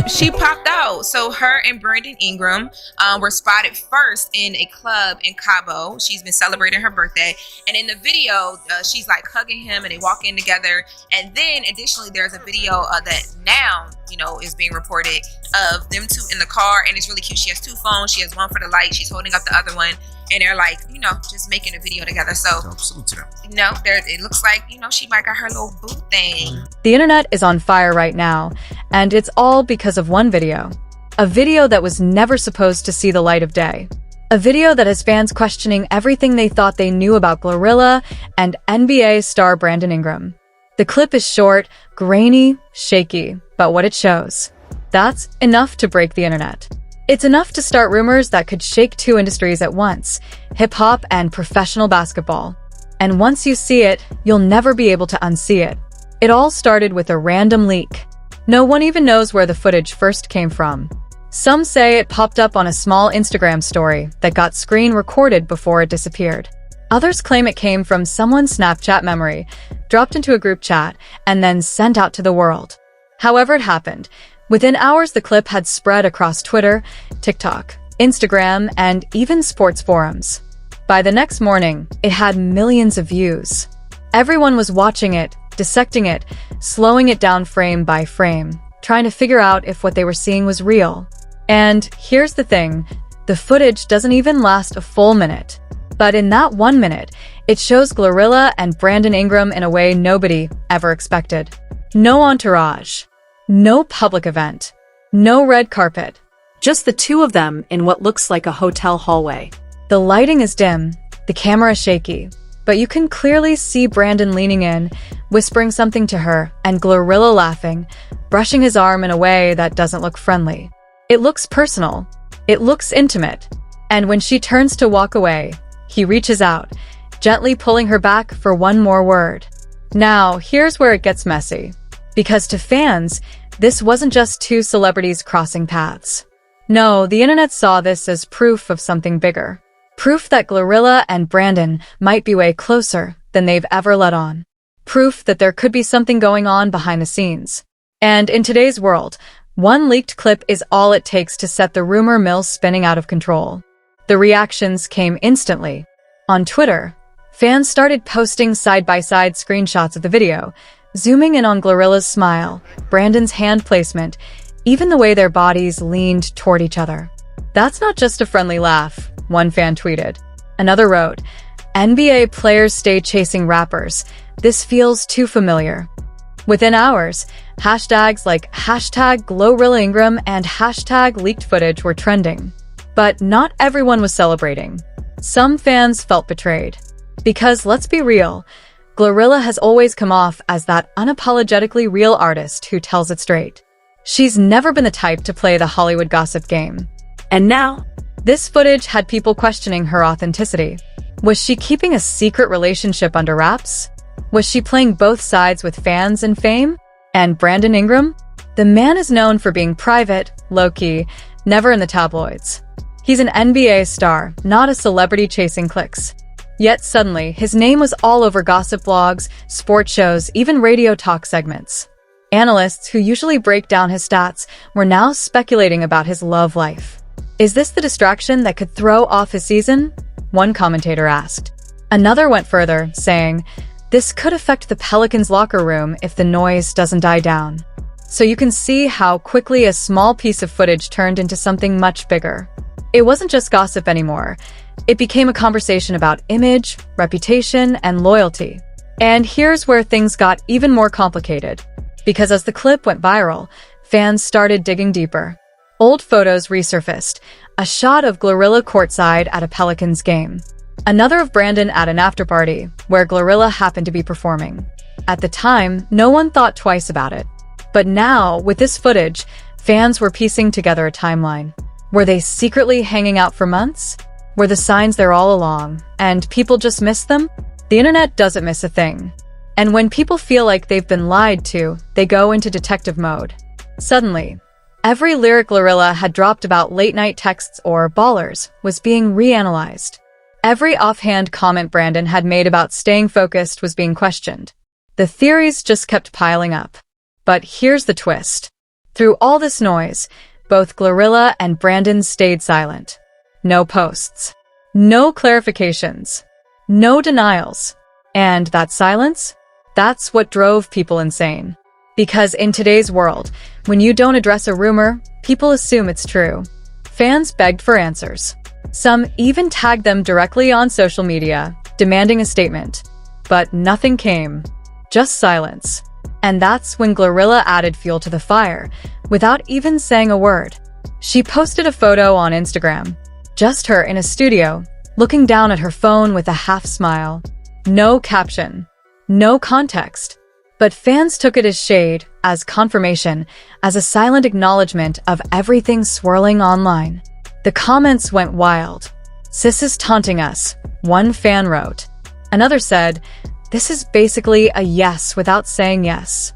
she popped out. So her and Brandon Ingram were spotted first in a club in Cabo. She's been celebrating her birthday, and in the video, she's like hugging him, and they walk in together. And then additionally, there's a video that now is being reported of them two in the car, and it's really cute. She has two phones. She has one for the light. She's holding up the other one, and they're like, just making a video together. So, it looks like, she might got her little boo thing. The internet is on fire right now, and it's all because of one video. A video that was never supposed to see the light of day. A video that has fans questioning everything they thought they knew about Glorilla and NBA star Brandon Ingram. The clip is short, grainy, shaky, but what it shows, that's enough to break the internet. It's enough to start rumors that could shake two industries at once, hip-hop and professional basketball. And once you see it, you'll never be able to unsee it. It all started with a random leak. No one even knows where the footage first came from. Some say it popped up on a small Instagram story that got screen recorded before it disappeared. Others claim it came from someone's Snapchat memory, dropped into a group chat, and then sent out to the world. However it happened, within hours the clip had spread across Twitter, TikTok, Instagram, and even sports forums. By the next morning, it had millions of views. Everyone was watching it, dissecting it, slowing it down frame by frame, trying to figure out if what they were seeing was real. And here's the thing, the footage doesn't even last a full minute. But in that 1 minute, it shows Glorilla and Brandon Ingram in a way nobody ever expected. No entourage. No public event. No red carpet. Just the two of them in what looks like a hotel hallway. The lighting is dim, the camera shaky, but you can clearly see Brandon leaning in, whispering something to her, and Glorilla laughing, brushing his arm in a way that doesn't look friendly. It looks personal. It looks intimate. And when she turns to walk away, he reaches out, gently pulling her back for one more word. Now, here's where it gets messy. Because to fans, this wasn't just two celebrities crossing paths. No, the internet saw this as proof of something bigger. Proof that Glorilla and Brandon might be way closer than they've ever let on. Proof that there could be something going on behind the scenes. And in today's world, one leaked clip is all it takes to set the rumor mill spinning out of control. The reactions came instantly. On Twitter, fans started posting side-by-side screenshots of the video, zooming in on Glorilla's smile, Brandon's hand placement, even the way their bodies leaned toward each other. That's not just a friendly laugh, one fan tweeted. Another wrote, NBA players stay chasing rappers. This feels too familiar. Within hours, hashtags like #Glorilla Ingram and #leaked footage were trending. But not everyone was celebrating. Some fans felt betrayed. Because let's be real, Glorilla has always come off as that unapologetically real artist who tells it straight. She's never been the type to play the Hollywood gossip game. And now, this footage had people questioning her authenticity. Was she keeping a secret relationship under wraps? Was she playing both sides with fans and fame? And Brandon Ingram? The man is known for being private, low-key, never in the tabloids. He's an NBA star, not a celebrity chasing clicks. Yet suddenly, his name was all over gossip blogs, sports shows, even radio talk segments. Analysts who usually break down his stats were now speculating about his love life. Is this the distraction that could throw off his season? One commentator asked. Another went further, saying, this could affect the Pelicans' locker room if the noise doesn't die down. So you can see how quickly a small piece of footage turned into something much bigger. It wasn't just gossip anymore. It became a conversation about image, reputation, and loyalty. And here's where things got even more complicated. Because as the clip went viral, fans started digging deeper. Old photos resurfaced, a shot of Glorilla courtside at a Pelicans game. Another of Brandon at an afterparty, where Glorilla happened to be performing. At the time, no one thought twice about it. But now, with this footage, fans were piecing together a timeline. Were they secretly hanging out for months? Were the signs there all along, and people just missed them? The internet doesn't miss a thing. And when people feel like they've been lied to, they go into detective mode. Suddenly, every lyric Glorilla had dropped about late-night texts or ballers was being reanalyzed. Every offhand comment Brandon had made about staying focused was being questioned. The theories just kept piling up. But here's the twist. Through all this noise, both Glorilla and Brandon stayed silent. No posts. No clarifications. No denials. And that silence? That's what drove people insane. Because in today's world, when you don't address a rumor, people assume it's true. Fans begged for answers. Some even tagged them directly on social media, demanding a statement. But nothing came. Just silence. And that's when Glorilla added fuel to the fire, without even saying a word. She posted a photo on Instagram. Just her in a studio, looking down at her phone with a half smile. No caption. No context. But fans took it as shade, as confirmation, as a silent acknowledgement of everything swirling online. The comments went wild. "Sis is taunting us," one fan wrote. Another said, "This is basically a yes without saying yes."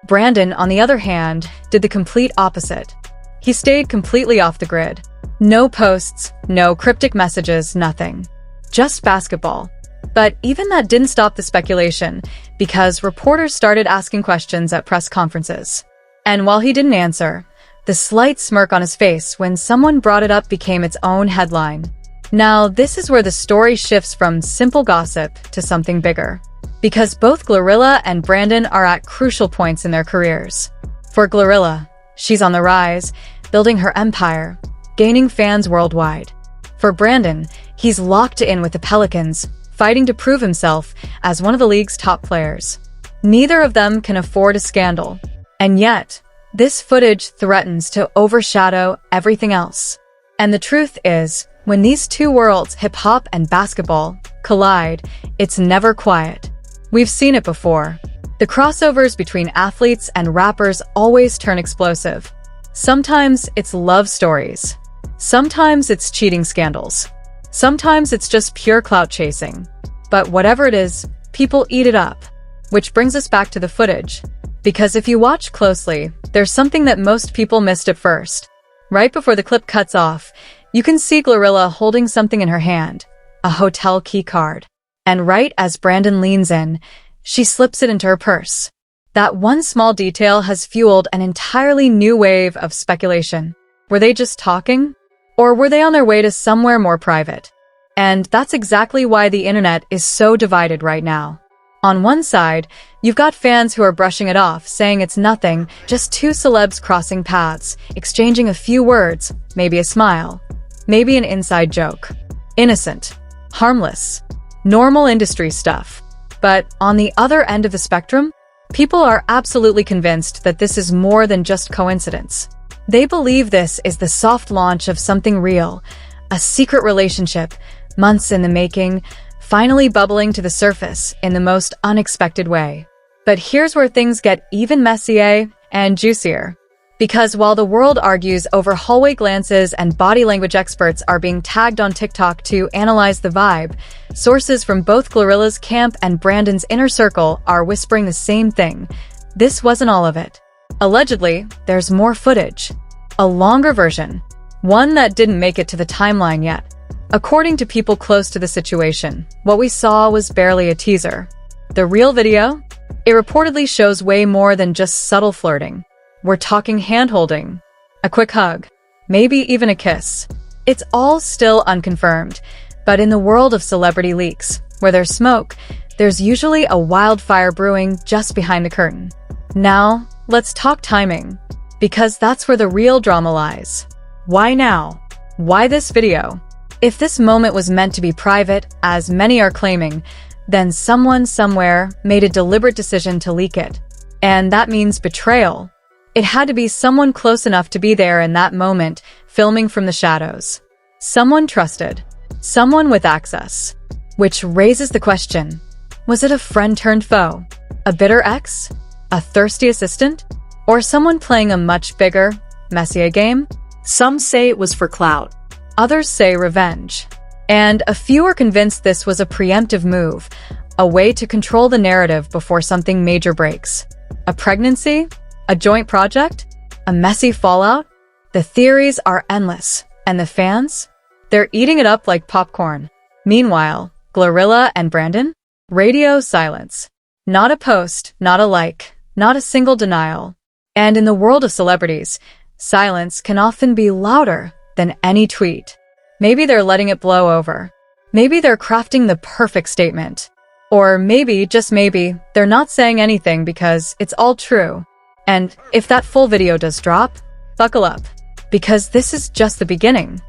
Brandon, on the other hand, did the complete opposite. He stayed completely off the grid. No posts, no cryptic messages, nothing. Just basketball. But even that didn't stop the speculation, because reporters started asking questions at press conferences. And while he didn't answer, the slight smirk on his face when someone brought it up became its own headline. Now, this is where the story shifts from simple gossip to something bigger. Because both Glorilla and Brandon are at crucial points in their careers. For Glorilla, she's on the rise, building her empire, gaining fans worldwide. For Brandon, he's locked in with the Pelicans, fighting to prove himself as one of the league's top players. Neither of them can afford a scandal. And yet, this footage threatens to overshadow everything else. And the truth is, when these two worlds, hip-hop and basketball, collide, it's never quiet. We've seen it before. The crossovers between athletes and rappers always turn explosive. Sometimes it's love stories. Sometimes it's cheating scandals. Sometimes it's just pure clout chasing. But whatever it is, people eat it up. Which brings us back to the footage. Because if you watch closely, there's something that most people missed at first. Right before the clip cuts off, you can see Glorilla holding something in her hand, a hotel key card. And right as Brandon leans in, she slips it into her purse. That one small detail has fueled an entirely new wave of speculation. Were they just talking? Or were they on their way to somewhere more private? And that's exactly why the internet is so divided right now. On one side, you've got fans who are brushing it off, saying it's nothing, just two celebs crossing paths, exchanging a few words, maybe a smile, maybe an inside joke. Innocent, harmless, normal industry stuff. But on the other end of the spectrum, people are absolutely convinced that this is more than just coincidence. They believe this is the soft launch of something real, a secret relationship, months in the making, finally bubbling to the surface in the most unexpected way. But here's where things get even messier and juicier. Because while the world argues over hallway glances and body language experts are being tagged on TikTok to analyze the vibe, sources from both Glorilla's camp and Brandon's inner circle are whispering the same thing. This wasn't all of it. Allegedly, there's more footage. A longer version. One that didn't make it to the timeline yet. According to people close to the situation, what we saw was barely a teaser. The real video? It reportedly shows way more than just subtle flirting. We're talking hand-holding, a quick hug, maybe even a kiss. It's all still unconfirmed, but in the world of celebrity leaks, where there's smoke, there's usually a wildfire brewing just behind the curtain. Now, let's talk timing, because that's where the real drama lies. Why now? Why this video? If this moment was meant to be private, as many are claiming, then someone somewhere made a deliberate decision to leak it. And that means betrayal. It had to be someone close enough to be there in that moment, filming from the shadows. Someone trusted. Someone with access. Which raises the question, was it a friend turned foe? A bitter ex? A thirsty assistant? Or someone playing a much bigger, messier game? Some say it was for clout. Others say revenge. And a few are convinced this was a preemptive move, a way to control the narrative before something major breaks. A pregnancy? A joint project? A messy fallout? The theories are endless. And the fans? They're eating it up like popcorn. Meanwhile, Glorilla and Brandon? Radio silence. Not a post, not a like, not a single denial. And in the world of celebrities, silence can often be louder than any tweet. Maybe they're letting it blow over. Maybe they're crafting the perfect statement. Or maybe, just maybe, they're not saying anything because it's all true. And if that full video does drop, buckle up, because this is just the beginning.